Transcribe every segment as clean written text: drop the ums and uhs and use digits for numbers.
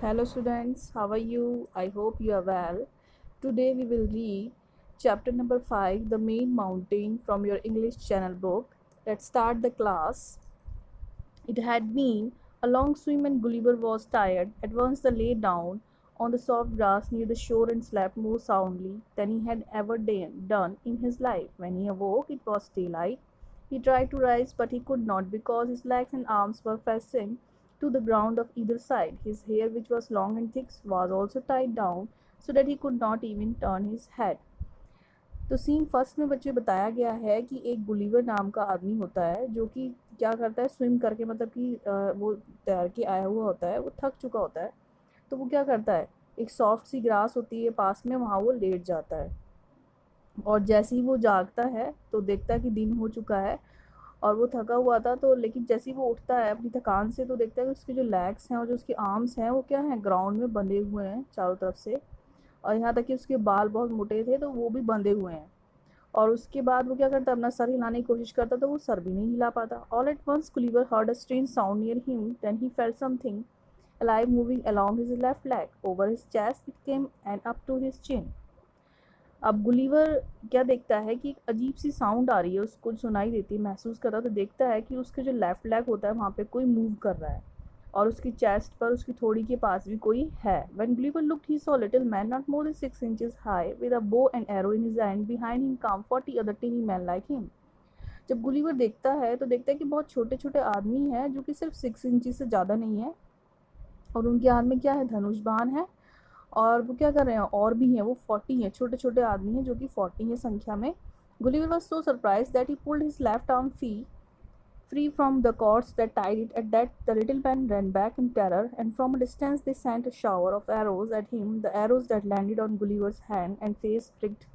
Hello students, how are you? I hope you are well. Today we will read chapter number 5, The Main Mountain from your English channel book. Let's start the class. It had been a long swim and Gulliver was tired. At once they lay down on the soft grass near the shore and slept more soundly than he had ever done in his life. When he awoke, it was daylight. He tried to rise, but he could not because his legs and arms were fastened to the ground of either side. His hair, which was long and thick, was also tied down so that he could not even turn his head. तो scene first में बच्चे बताया गया है कि एक Gulliver नाम का आदमी होता है जो कि क्या करता है, स्विम करके मतलब कि वो तैर के आया हुआ होता है, वो थक चुका होता है। तो वो क्या करता है, एक सॉफ्ट सी ग्रास होती है पास में, वहाँ वो लेट जाता है। और जैसे ही वो जागता है तो देखता है कि दिन हो चुका है और वो थका हुआ था। तो लेकिन जैसे ही वो उठता है अपनी थकान से तो देखता है कि उसके जो लेग्स हैं और जो उसके आर्म्स हैं वो क्या हैं, ग्राउंड में बंधे हुए हैं चारों तरफ से। और यहाँ तक कि उसके बाल बहुत मोटे थे तो वो भी बंधे हुए हैं। और उसके बाद वो क्या करता है, अपना सर हिलाने की कोशिश करता तो वो सर भी नहीं हिला पाता। All at once Gulliver heard a strange sound near him, then he felt something alive moving along his left leg. Over his chest it came and up to his chin. अब Gulliver क्या देखता है कि एक अजीब सी sound आ रही है, उसको सुनाई देती है, महसूस कर रहा है। तो देखता है कि उसके जो लेफ्ट लेग होता है वहाँ पे कोई मूव कर रहा है और उसकी चेस्ट पर, उसकी थोड़ी के पास भी कोई है। When Gulliver looked, he saw a little man not more than 6 inches high, with a bow and arrow in his hand. Behind him came 40 other tiny men like him. जब गुलिवर देखता है तो देखता है कि बहुत छोटे छोटे आदमी हैं जो कि सिर्फ 6 इंच से ज़्यादा नहीं है, और उनके हाथ में क्या है, धनुष बाण है। और वो क्या कर रहे हैं, और भी हैं, वो 40 हैं, छोटे छोटे आदमी हैं जो कि 40 है संख्या में। Gulliver was so surprise that he pulled his left arm free from the cords that tied it. At that, the little man ran back in terror, and from a distance they sent a shower of arrows at him. The arrows that landed on Gulliver's hand and face pricked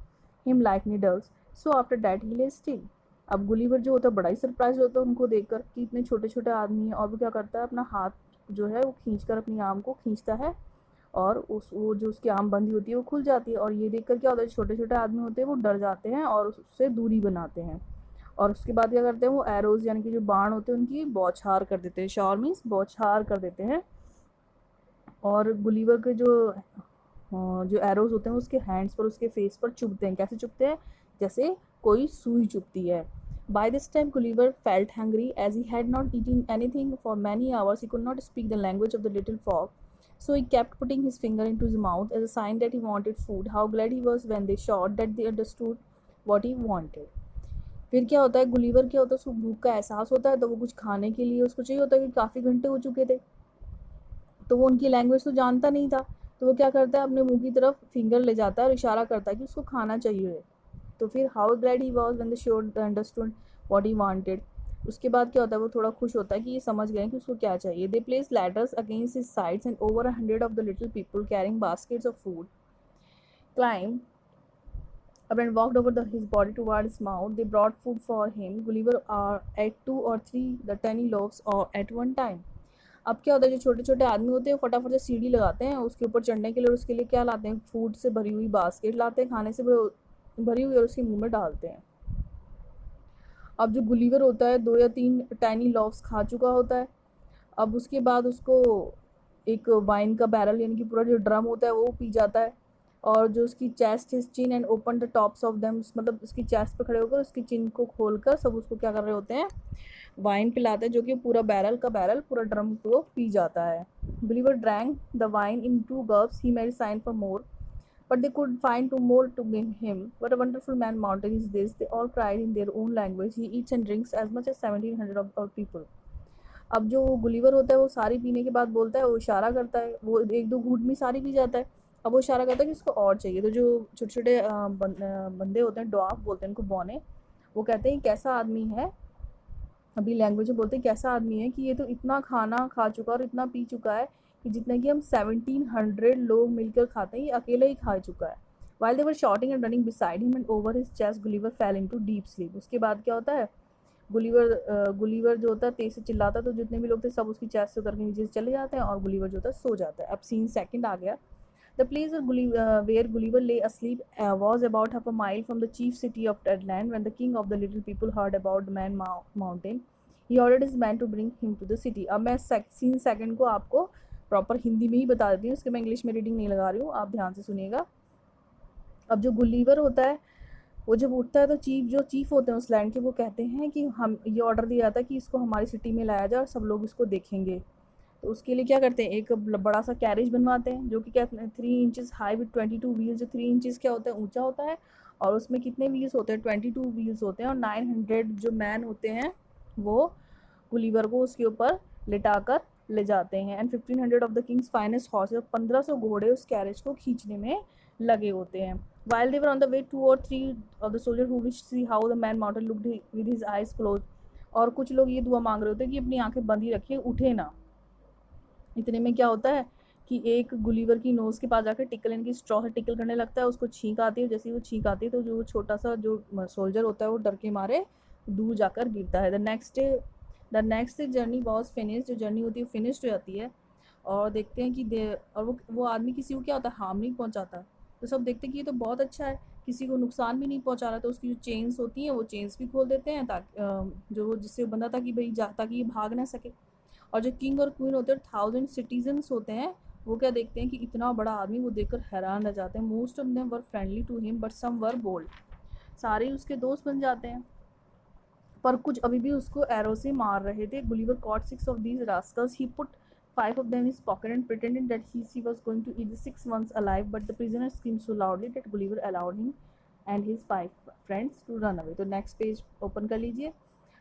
him like needles. So after that he lay still. अब Gulliver जो होता है बड़ा ही surprise होता है उनको देखकर कि इतने छोटे छोटे आदमी हैं, और वो क्या करता है, अपना हाथ जो है वो खींच कर अपनी आर्म को खींचता है और उस वो जो उसकी आर्म बंधी होती है वो खुल जाती है। और ये देखकर क्या होता है, छोटे छोटे आदमी होते हैं वो डर जाते हैं और उससे दूरी बनाते हैं। और उसके बाद क्या करते हैं, वो एरोज यानी कि जो बाण होते हैं उनकी बौछार कर देते हैं। शॉर मीन्स बौछार कर देते हैं। और गुलिवर के जो एरोज होते हैं उसके हैंड्स पर, उसके फेस पर चुभते हैं। कैसे चुभते हैं, जैसे कोई सुई चुभती है। By this time Gulliver felt hungry, as he had not eaten anything for many hours. He could not speak the language of the little folk, so he kept putting his finger into his mouth as a sign that he wanted food. How glad he was when they showed that they understood what he wanted. फिर क्या होता है, Gulliver क्या होता है, उसको भूख का एहसास होता है तो वो कुछ खाने के लिए उसको चाहिए होता है कि काफ़ी घंटे हो चुके थे। तो वो उनकी लैंग्वेज तो जानता नहीं था, तो वो क्या करता है, अपने मुंह की तरफ फिंगर ले जाता है और इशारा करता है कि उसको खाना चाहिए। तो फिर how glad he was when they sure understood what he wanted. उसके बाद क्या होता है, वो थोड़ा खुश होता है कि ये समझ गए कि उसको क्या चाहिए। दे place ladders against his sides and over 100 of the little people carrying baskets of food climb up and walked over his body toward his mouth. They brought food for him. Gulliver ate 2 or 3 the tiny loaves or at one time. अब क्या होता है, जो छोटे छोटे आदमी होते हैं फटाफट से सीढ़ी लगाते हैं उसके ऊपर चढ़ने के लिए, और उसके लिए क्या लाते हैं, फूड से भरी हुई बास्केट लाते हैं, खाने से भरी हुई, और उसके मुंह में डालते हैं। अब जो गुलिवर होता है 2 या 3 टाइनी लॉव्स खा चुका होता है। अब उसके बाद उसको एक वाइन का बैरल यानी कि पूरा जो ड्रम होता है वो पी जाता है। और जो उसकी chest, his chin and open the tops of them, मतलब उसकी चेस्ट पे खड़े होकर उसकी चिन को खोलकर सब उसको क्या कर रहे होते हैं, वाइन पिलाते हैं, जो कि पूरा बैरल का बैरल पूरा ड्रम को पी जाता है। Believer drank the wine in 2 gulps. He made sign for more, but they could find 2 more to give him. What a wonderful man mountain is this, they all cried in their own language. He eats and drinks as much as 1700 of our people. अब जो Gulliver होता है वो सारी पीने के बाद बोलता है, वो इशारा करता है, वो 1-2 घूंट में सारी पी जाता है। अब वो इशारा करता है कि उसको और चाहिए। तो जो छोटे छोटे बंदे होते हैं, ड्वार्फ बोलते हैं उनको, बौने, वो कहते हैं कैसा आदमी है, अभी लैंग्वेज में बोलते हैं कैसा आदमी है कि ये तो इतना खाना खा चुका और इतना पी चुका है कि जितना कि हम 1700 लोग मिलकर खाते हैं ये अकेला ही खा चुका है। While they were shouting and running beside him and over his chest, Gulliver fell into deep sleep. उसके बाद क्या होता है, गुलिवर जो होता है तेज से चिल्लाता है तो जितने भी लोग थे सब उसकी चेस्ट से उतर के नीचे चले जाते हैं और गुलिवर जो होता है सो जाता है। अब सीन सेकंड आ गया। The place where Gulliver lay asleep was about half a mile from the chief city of Deadland. When the king of the little people heard about the mountain, he ordered his men to bring him to the city. अब मैं scene second को आपको proper Hindi में ही बता देती हूँ, इसके मैं इंग्लिश में रीडिंग नहीं लगा रही हूँ, आप ध्यान से सुनिएगा। अब जो गुलीवर होता है वो जब उठता है तो चीफ होते हैं उस लैंड के, वो कहते हैं कि हम ये ऑर्डर दिया था कि इसको हमारी सिटी में लाया जाए और सब लोग इसको देखेंगे। तो उसके लिए क्या करते हैं, एक बड़ा सा कैरेज बनवाते हैं जो कि क्या 3 इंचज़ हाई विथ 22 व्हील्स। जो 3 इंचज़ क्या होता है, ऊंचा होता है, और उसमें कितने व्हील्स होते हैं, 22 व्हील्स होते हैं, और 900 जो मैन होते हैं वो गुलीवर को उसके ऊपर लिटाकर ले जाते हैं। And 1500 of the Kings finest horses, 1500 घोड़े उस कैरेज को खींचने में लगे होते हैं। While they were on the way, 2 or 3 of the soldiers who wished to see how the man mounted looked with his eyes closed. और कुछ लोग ये दुआ मांग रहे होते हैं कि अपनी आंखें बंद ही रखिए, उठे ना। इतने में क्या होता है कि एक गुलीवर की नोज़ के पास जाकर टिकल, इनकी स्ट्रॉ से टिकल करने लगता है, उसको छींक आती है। जैसे ही वो छींक आती है तो जो छोटा सा जो सोल्जर होता है वो डर के मारे दूर जाकर गिरता है। The next journey was finish, जो जर्नी होती है फिनिश्ड हो जाती है। और देखते हैं कि और वो आदमी किसी को क्या होता है, हार्म नहीं पहुंचाता। तो सब देखते हैं कि ये तो बहुत अच्छा है, किसी को नुकसान भी नहीं पहुंचा रहा। तो उसकी जो चेन्स होती हैं वो चेन्स भी खोल देते हैं ताकि जो जिससे बंदा था कि भाई ताकि ये भाग ना सके। और जो किंग और क्वीन होते हैं, 1000 सिटीजन्स होते हैं, वो क्या देखते हैं कि इतना बड़ा आदमी, वो देखकर हैरान रह जाते हैं। Most of them were friendly to him but some were bold, सारे उसके दोस्त बन जाते हैं पर कुछ अभी भी उसको एरो से मार रहे थे। Gulliver caught 6 of these rascals. He put 5 of them in his pocket and pretended that he was going to eat the 6 ones alive, but the prisoner screamed so loudly that Gulliver allowed him and his 5 friends to run away. तो next page open कर लीजिए।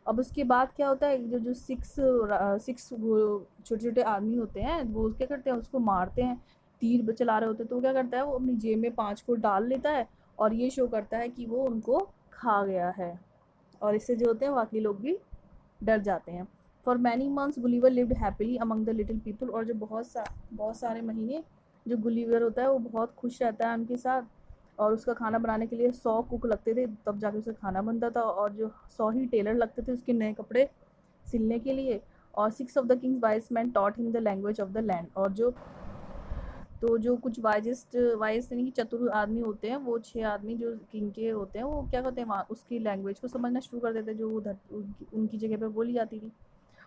अब उसके बाद क्या होता है, जो 6 छोटे छोटे आदमी होते हैं वो क्या करते हैं, उसको मारते हैं, तीर चला रहे होते हैं। तो वो क्या करता है, वो अपनी जेब में 5 को डाल लेता है और ये शो करता है कि वो उनको खा गया है। और इससे जो होते हैं बाकी लोग भी डर जाते हैं। For many months Gulliver lived happily among the little people, और जो बहुत सारे महीने जो गुलीवर होता है वो बहुत खुश रहता है उनके साथ। और उसका खाना बनाने के लिए 100 कुक लगते थे, तब जाके उसका खाना बनता था। और जो 100 ही टेलर लगते थे उसके नए कपड़े सिलने के लिए। और 6 of the Kings wise man taught him the language of the land, और जो कुछ वाइस यानी कि चतुर आदमी होते हैं, वो 6 आदमी जो किंग के होते हैं, वो क्या करते हैं, वहाँ उसकी लैंग्वेज को समझना शुरू कर देते हैं जो उधर उनकी जगह पे बोली जाती थी।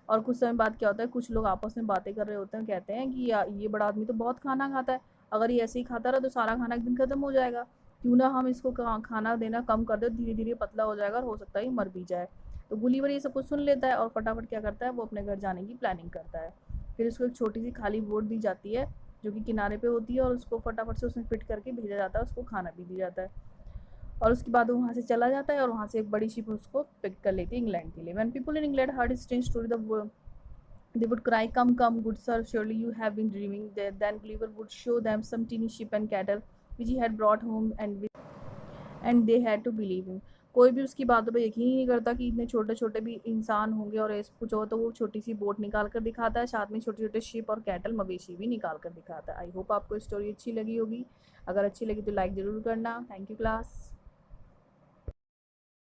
और कुछ समय बाद क्या होता है, कुछ लोग आपस में बातें कर रहे होते हैं, कहते हैं कि ये बड़ा आदमी तो बहुत खाना खाता है, अगर ये ऐसे ही खाता रहा तो सारा खाना एक दिन ख़त्म हो जाएगा, क्यों ना हम इसको खाना देना कम कर दे, धीरे धीरे पतला हो जाएगा और हो सकता है मर भी जाए। तो गुलीवर ये सब कुछ सुन लेता है और फटाफट क्या करता है, वो अपने घर जाने की प्लानिंग करता है। फिर उसको एक छोटी सी खाली बोट दी जाती है जो कि किनारे पे होती है, और उसको फटाफट से उसमें फिट करके भेजा जाता है, उसको खाना भी दिया जाता है। और उसके बाद वो वहाँ से चला जाता है और वहाँ से एक बड़ी शिप उसको पिक कर लेती है इंग्लैंड के लिए। When people in England heard strange story they would cry, "Come, come, good sir, surely you have been dreaming." Then Gulliver would show them some teeny sheep and cattle which he had brought home, and they had to believe him. कोई भी उसकी बातों पे यकीन ही नहीं करता कि इतने छोटे छोटे भी इंसान होंगे, और ऐसा कुछ हो तो वो छोटी सी बोट निकाल कर दिखाता है, साथ में छोटे छोटे शिप और कैटल मवेशी भी निकाल कर दिखाता है। आई होप आपको स्टोरी अच्छी लगी होगी। अगर अच्छी लगी तो लाइक ज़रूर करना। Thank you class.